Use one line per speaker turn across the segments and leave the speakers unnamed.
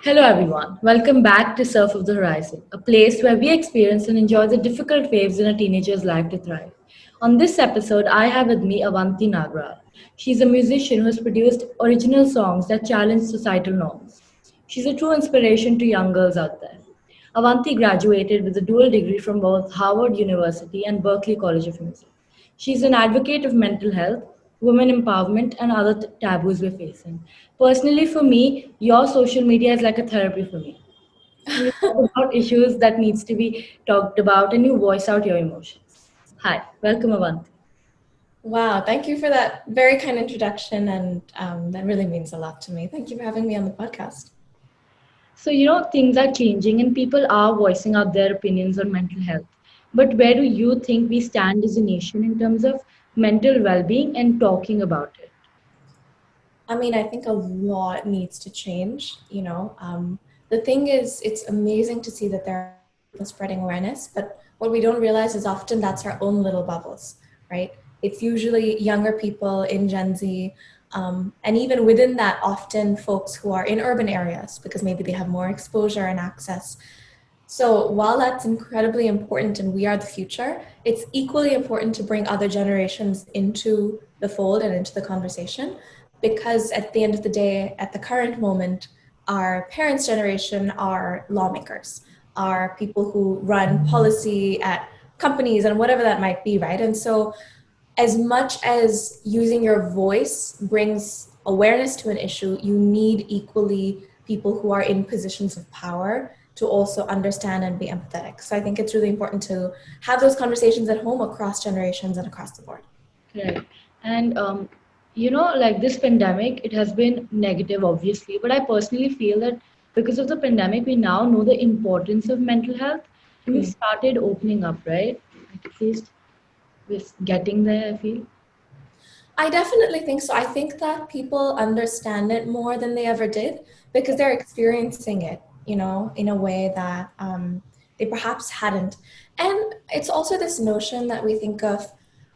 Hello, everyone. Welcome back to Surf of the Horizon, a place where we experience and enjoy the difficult waves in a teenager's life to thrive. On this episode, I have with me Avanti Nagral. She's a musician who has produced original songs that challenge societal norms. She's a true inspiration to young girls out there. Avanti graduated with a dual degree from both Harvard University and Berklee College of Music. She's an advocate of mental health, women empowerment, and other taboos we're facing. Personally, for me, your social media is like a therapy for me. You talk about issues that needs to be talked about, and you voice out your emotions. Hi, welcome, Avanti.
Wow, thank you for that very kind introduction, and that really means a lot to me. Thank you for having me on the podcast.
So, things are changing and people are voicing out their opinions on mental health. But where do you think we stand as a nation in terms of mental well being and talking about it?
I mean, I think a lot needs to change. The thing is, it's amazing to see that there are people spreading awareness, but what we don't realize is often that's our own little bubbles, right? It's usually younger people in Gen Z, and even within that, often folks who are in urban areas because maybe they have more exposure and access. So while that's incredibly important and we are the future, it's equally important to bring other generations into the fold and into the conversation because at the end of the day, at the current moment, our parents' generation are lawmakers, are people who run policy at companies and whatever that might be, right? And so as much as using your voice brings awareness to an issue, you need equally people who are in positions of power to also understand and be empathetic. So I think it's really important to have those conversations at home across generations and across the board.
Right. And like this pandemic, it has been negative, obviously, but I personally feel that because of the pandemic, we now know the importance of mental health and we've
Mm.
started opening up, right? Like at least we're getting there, I feel.
I definitely think so. I think that people understand it more than they ever did because they're experiencing it, in a way that they perhaps hadn't. And it's also this notion that we think of,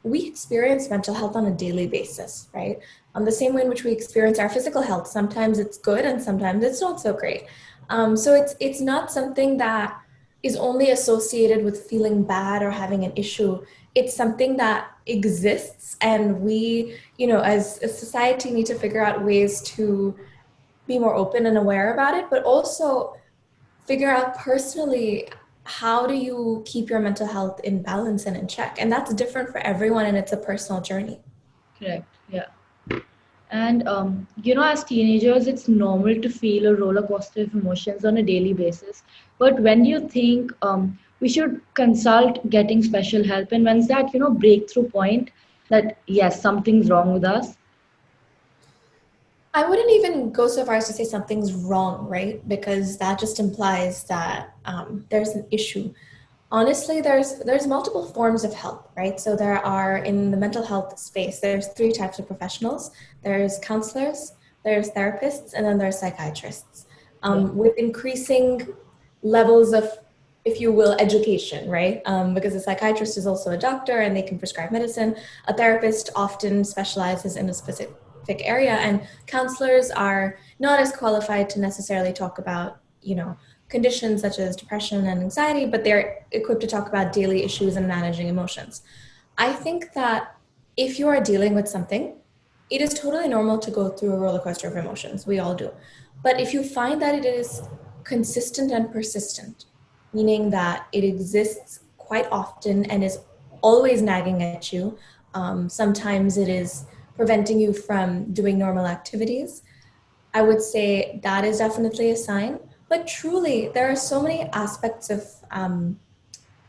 we experience mental health on a daily basis, right? On the same way in which we experience our physical health. Sometimes it's good and sometimes it's not so great. So it's not something that is only associated with feeling bad or having an issue. It's something that exists, and we, as a society, need to figure out ways to be more open and aware about it, but also figure out personally, how do you keep your mental health in balance and in check? And that's different for everyone, and it's a personal journey.
Correct. Yeah. And as teenagers, it's normal to feel a roller coaster of emotions on a daily basis. But when do you think we should consult getting special help? And when's that, breakthrough point that yes, something's wrong with us?
I wouldn't even go so far as to say something's wrong, right? Because that just implies that there's an issue. Honestly, there's multiple forms of help, right? So there are, in the mental health space, there's three types of professionals. There's counselors, there's therapists, and then there's psychiatrists.
Yeah.
With increasing levels of, if you will, education, right? Because a psychiatrist is also a doctor and they can prescribe medicine. A therapist often specializes in a specific area, and counselors are not as qualified to necessarily talk about, conditions such as depression and anxiety, but they're equipped to talk about daily issues and managing emotions. I think that if you are dealing with something, it is totally normal to go through a roller coaster of emotions. We all do. But if you find that it is consistent and persistent, meaning that it exists quite often and is always nagging at you, sometimes it is preventing you from doing normal activities, I would say that is definitely a sign. But truly, there are so many aspects of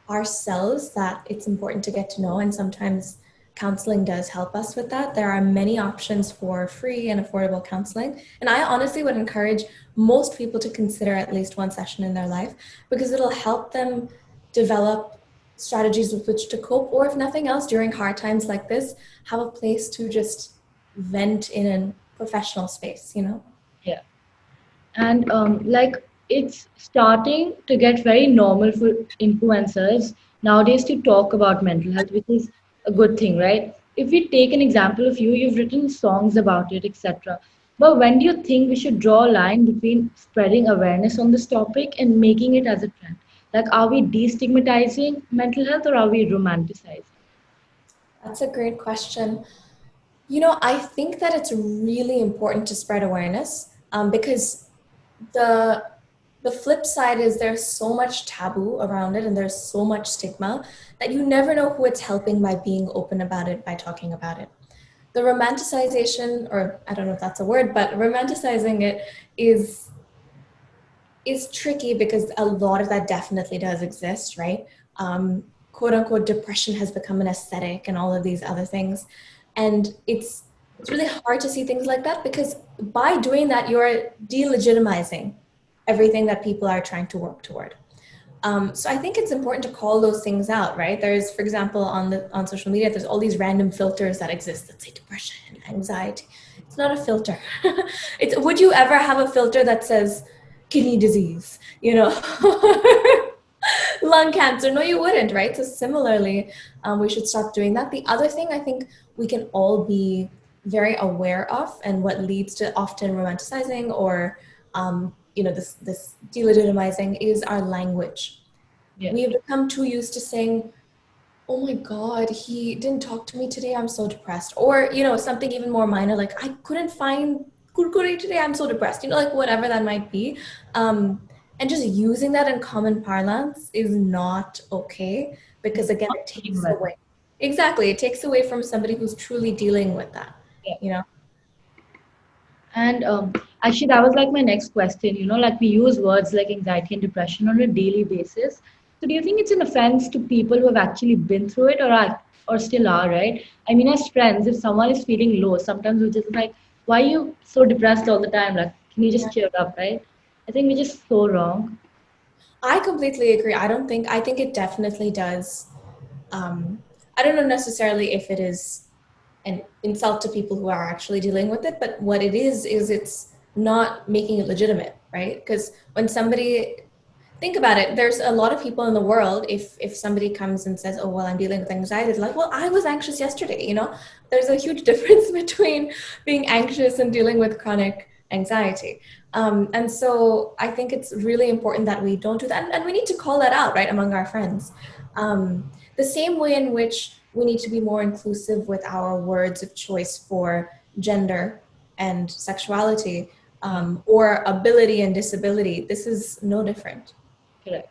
ourselves that it's important to get to know. And sometimes counseling does help us with that. There are many options for free and affordable counseling. And I honestly would encourage most people to consider at least one session in their life because it'll help them develop strategies with which to cope, or if nothing else, during hard times like this, have a place to just vent in a professional space.
Yeah. And it's starting to get very normal for influencers nowadays to talk about mental health, which is a good thing, right? If we take an example of you, you've written songs about it, etc. But when do you think we should draw a line between spreading awareness on this topic and making it as a trend? Like, are we destigmatizing mental health or are we romanticizing?
That's a great question. I think that it's really important to spread awareness because the the flip side is there's so much taboo around it and there's so much stigma that you never know who it's helping by being open about it, by talking about it. The romanticization, or I don't know if that's a word, but romanticizing it is is tricky because a lot of that definitely does exist, right? Quote unquote depression has become an aesthetic and all of these other things, and it's really hard to see things like that because by doing that you're delegitimizing everything that people are trying to work toward. So I think it's important to call those things out, right? There's, for example, on social media, there's all these random filters that exist that say depression, anxiety. It's not a filter. It's would you ever have a filter that says kidney disease, lung cancer? No, you wouldn't, right? So similarly, we should stop doing that. The other thing I think we can all be very aware of, and what leads to often romanticizing or this delegitimizing is our language.
Yeah.
We have become too used to saying, oh my god, he didn't talk to me today, I'm so depressed, or something even more minor like I couldn't find kurkure today, I'm so depressed, like whatever that might be. And just using that in common parlance is not okay because again
Not
it
feeling
takes
well.
away, exactly, it takes away from somebody who's truly dealing with that
Yeah.
you know
And actually, that was like my next question. Like we use words like anxiety and depression on a daily basis. So, do you think it's an offense to people who have actually been through it, or still are, right? I mean, as friends, if someone is feeling low, sometimes we're just like, "Why are you so depressed all the time? Like, can you just cheer up, right?" I think we're just so wrong.
I completely agree. I think it definitely does. I don't know necessarily if it is an insult to people who are actually dealing with it, but what it is it's not making it legitimate, right? Because when somebody, think about it, there's a lot of people in the world, if somebody comes and says, oh well, I'm dealing with anxiety, it's like, well, I was anxious yesterday. There's a huge difference between being anxious and dealing with chronic anxiety. And so I think it's really important that we don't do that, and we need to call that out, right, among our friends. The same way in which we need to be more inclusive with our words of choice for gender and sexuality, or ability and disability, this is no different.
Correct.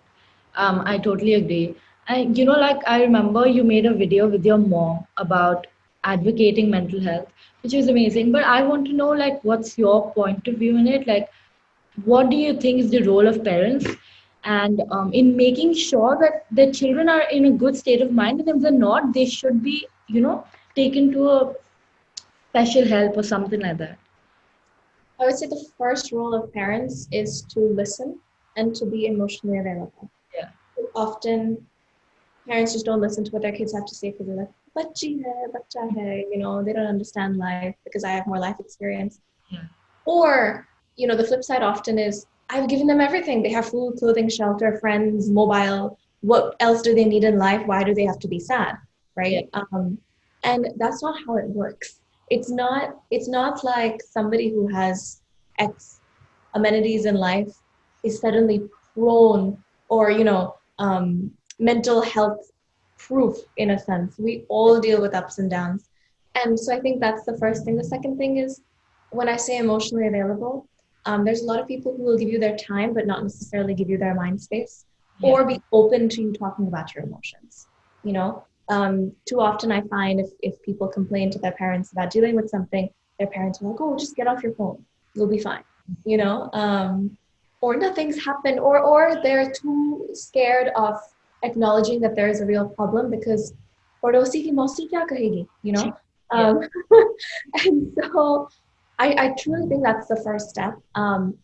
I totally agree. And like I remember you made a video with your mom about advocating mental health, which was amazing. But I want to know, like, what's your point of view in it? Like, what do you think is the role of parents, and in making sure that the children are in a good state of mind, and if they're not, they should be, taken to a special help or something like that.
I would say the first role of parents is to listen and to be emotionally available.
Yeah,
Often, parents just don't listen to what their kids have to say because they're like, "Bachchi hai, bacha hai," they don't understand life because I have more life experience.
yeah,
Or, the flip side often is, I've given them everything. They have food, clothing, shelter, friends, mobile. What else do they need in life? Why do they have to be sad?
yeah,
Right? And that's not how it works. It's not like somebody who has X amenities in life is suddenly prone, or mental health proof, in a sense. We all deal with ups and downs, and so I think that's the first thing. The second thing is, when I say emotionally available, there's a lot of people who will give you their time but not necessarily give you their mind space
yeah.
or be open to you talking about your emotions. Too often I find if people complain to their parents about dealing with something, their parents are like, oh, just get off your phone, you'll be fine, you know or nothing's happened, or they're too scared of acknowledging that there is a real problem because पड़ोसी की मौसी क्या कहेगी,
Yeah.
um, and so I truly think that's the first step. And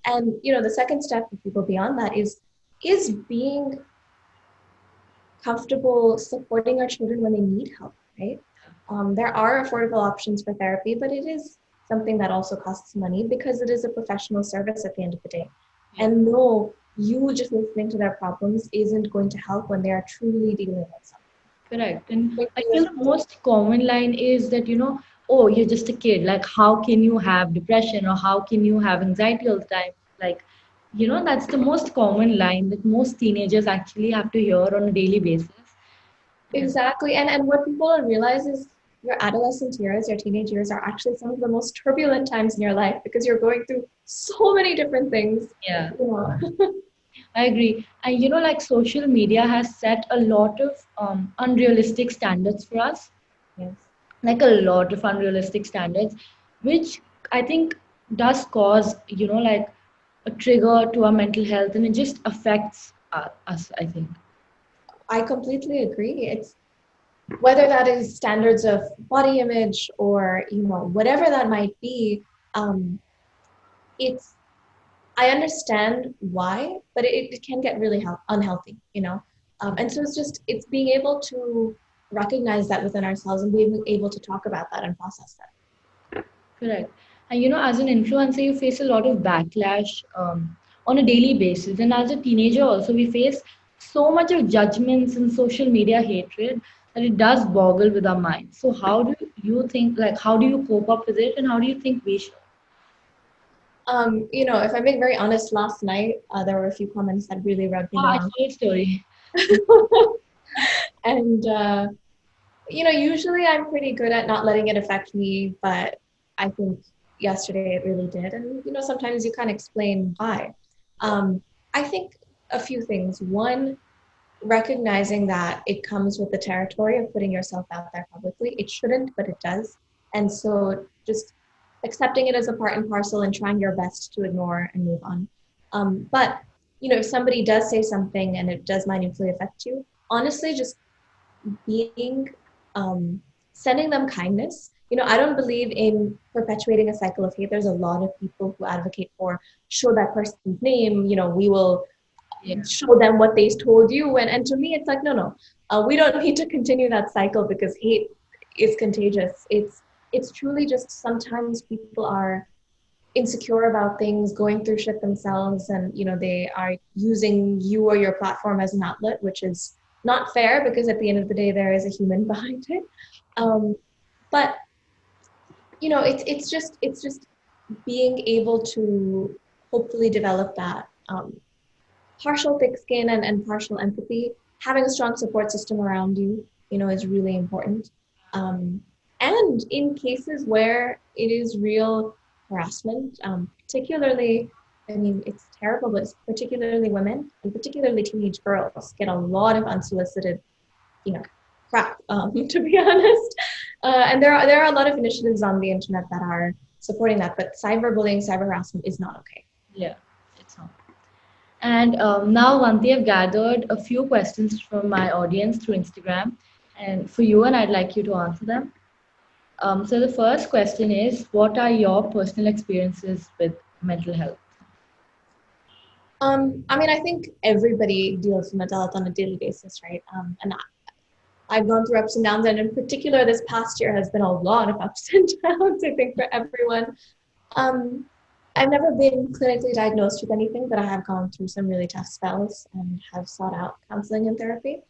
the second step for people beyond that is being comfortable supporting our children when they need help, right? There are affordable options for therapy, but it is something that also costs money because it is a professional service at the end of the day.
Yeah.
And no, you just listening to their problems isn't going to help when they are truly dealing with something.
Correct. And
Like,
I feel the most common line is that, oh, you're just a kid. Like, how can you have depression or how can you have anxiety all the time? Like, that's the most common line that most teenagers actually have to hear on a daily basis. And
Exactly. And what people don't realize is your adolescent years, your teenage years are actually some of the most turbulent times in your life because you're going through so many different things.
yeah,
You know.
I agree. And like social media has set a lot of unrealistic standards for us,
Yes.
like a lot of unrealistic standards, which I think does cause, like a trigger to our mental health, and it just affects us, I think.
I completely agree. It's whether that is standards of body image or whatever that might be. It's I understand why, but it can get really unhealthy. And so it's being able to recognize that within ourselves and being able to talk about that and process that.
Correct. And as an influencer, you face a lot of backlash on a daily basis. And as a teenager, also, we face so much of judgments and social media hatred that it does boggle with our minds. So, how do you think, like, how do you cope up with it, and how do you think we should?
If I'm being very honest, last night there were a few comments that really rubbed me the
Ah, I
wrong.
saw your story.
And usually I'm pretty good at not letting it affect me, but I think yesterday it really did. And sometimes you can't explain why. Um, I think a few things. One, recognizing that it comes with the territory of putting yourself out there publicly. It shouldn't, but it does. And so just accepting it as a part and parcel and trying your best to ignore and move on. But if somebody does say something and it does minutely affect you, honestly, just being sending them kindness. I don't believe in perpetuating a cycle of hate. There's a lot of people who advocate for show that person's name. We will
Yeah.
show them what they told you. And to me, it's like, no. We don't need to continue that cycle because hate is contagious. It's truly just sometimes people are insecure about things, going through shit themselves, and they are using you or your platform as an outlet, which is not fair because at the end of the day there is a human behind it. But it's just being able to hopefully develop that partial thick skin and partial empathy. Having a strong support system around you, is really important. Um, and in cases where it is real harassment, particularly, I mean, it's terrible, but particularly women and particularly teenage girls get a lot of unsolicited, you know, crap, to be honest. And there are a lot of initiatives on the internet that are supporting that, but cyberbullying, cyber harassment is not okay.
Yeah, it's not. And now, Vanti, I've gathered a few questions from my audience through Instagram, and for you, and I'd like you to answer them. So the first question is, what are your personal experiences with mental health?
I mean, I think everybody deals with mental health on a daily basis, right? And I've gone through ups and downs, and in particular, this past year has been a lot of ups and downs, I think, for everyone. Um, I've never been clinically diagnosed with anything, but I have gone through some really tough spells and have sought out counseling and therapy.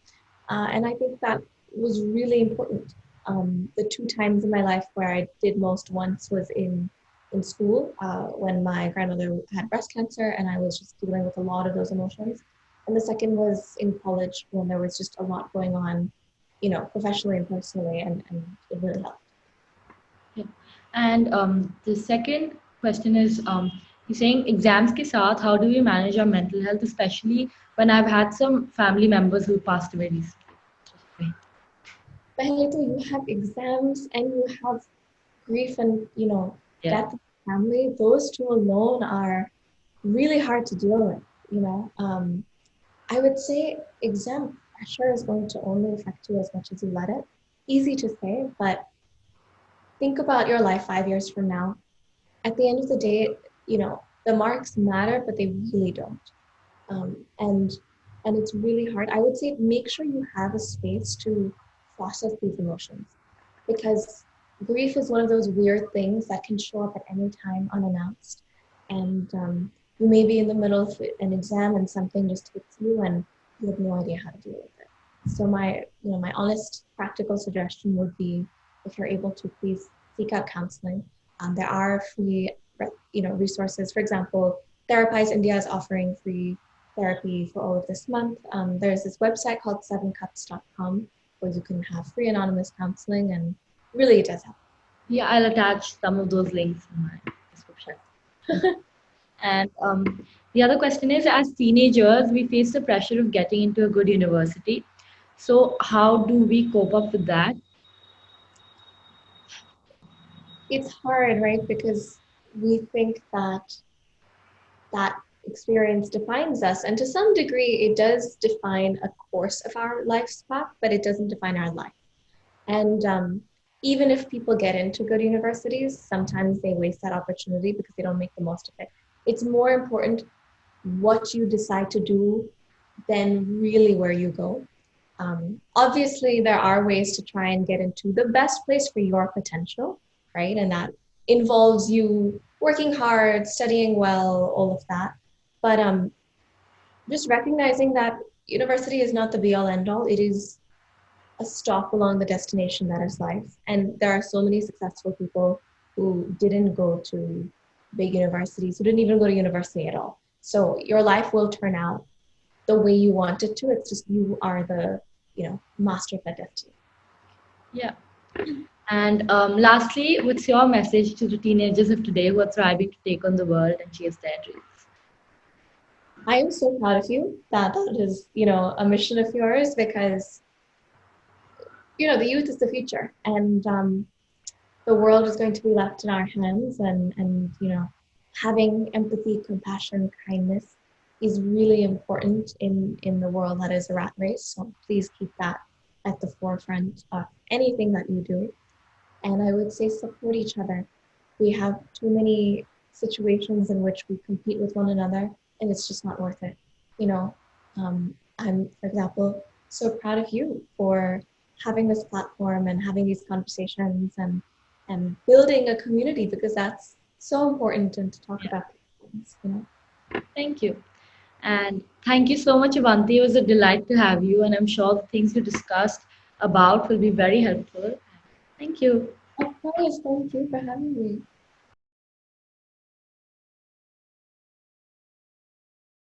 And I think that was really important. The two times in my life where I did most once was in school when my grandmother had breast cancer and I was just dealing with a lot of those emotions. And the second was in college when there was just a lot going on, professionally and personally, and it really helped.
Yeah. And the second question is, he's saying exams ke saath, how do we manage our mental health, especially when I've had some family members who passed away recently.
Pehle to you have exams and you have grief and
Yeah.
death of family. Those two alone are really hard to deal with. I would say exam pressure is going to only affect you as much as you let it. Easy to say, but think about your life 5 years from now. At the end of the day, the marks matter, but they really don't. And it's really hard. I would say make sure you have a space to process these emotions, because grief is one of those weird things that can show up at any time unannounced, and you may be in the middle of an exam and something just hits you and you have no idea how to deal with it. So my honest practical suggestion would be, if you're able to, please seek out counseling. There are free, resources. For example, Therapies India is offering free therapy for all of this month. There's this website called sevencups.com where you can have free anonymous counseling, and really it does help.
Yeah, I'll attach some of those links in my description. And the other question is, as teenagers, we face the pressure of getting into a good university. So, how do we cope up with that?
It's hard, right? Because we think that experience defines us. And to some degree, it does define a course of our life's path, but it doesn't define our life. And even if people get into good universities, sometimes they waste that opportunity because they don't make the most of it. It's more important what you decide to do than really where you go. Obviously, there are ways to try and get into the best place for your potential, right? And that involves you working hard, studying well, all of that. But just recognizing that university is not the be all end all. It is a stop along the destination that is life. And there are so many successful people who didn't go to big universities, who didn't even go to university at all. So your life will turn out the way you want it to. It's just you are the, master of that destiny.
Yeah. And lastly, what's your message to the teenagers of today who are thriving to take on the world and chase their dreams?
I am so proud of you that is, a mission of yours because, the youth is the future, and the world is going to be left in our hands, and having empathy, compassion, kindness is really important in the world that is a rat race. So please keep that at the forefront of anything that you do. And I would say support each other. We have too many situations in which we compete with one another, and it's just not worth it. I'm, for example, so proud of you for having this platform and having these conversations and building a community, because that's so important, and to talk
Yeah.
about things.
Thank you. And thank you so much, Avanti. It was a delight to have you, and I'm sure the things you discussed about will be very helpful. Thank you.
Of course, thank you for having me.